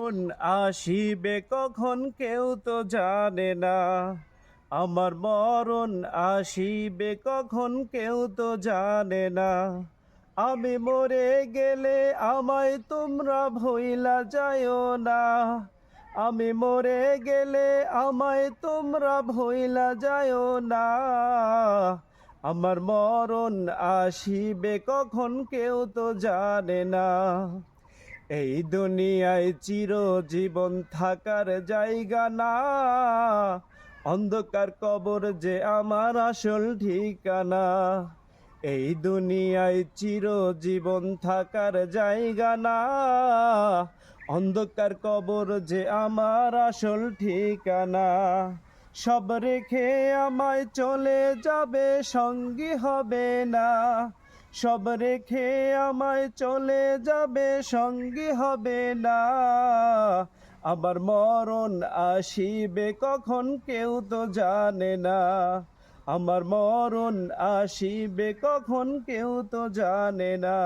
মরণ আসিবে কখন কেউ তো জানে না। আমার মরণ আসিবে কখন কেউ তো জানে না। আমি মরে গেলে আমায় তোমরা ভুইলা যাইও না। আমি মরে গেলে আমায় তোমরা ভুইলা যাইও না। আমার মরণ আসিবে কখন কেউ তো জানে না। এই দুনিয়ায় চিরজীবন থাকার জায়গা না। অন্ধকার কবর যে আমার আসল ঠিকানা। এই দুনিয়ায় চিরজীবন থাকার জায়গা না। অন্ধকার কবর যে আমার আসল ঠিকানা। সব রেখে আমায় চলে যাবে, সঙ্গী হবে না। সব রেখে আমায় চলে যাবে, সঙ্গী হবে না। আবার মরণ আসিবে কখন কেউ তো জানে না। আমার মরণ আসিবে কখন কেউ তো জানে না।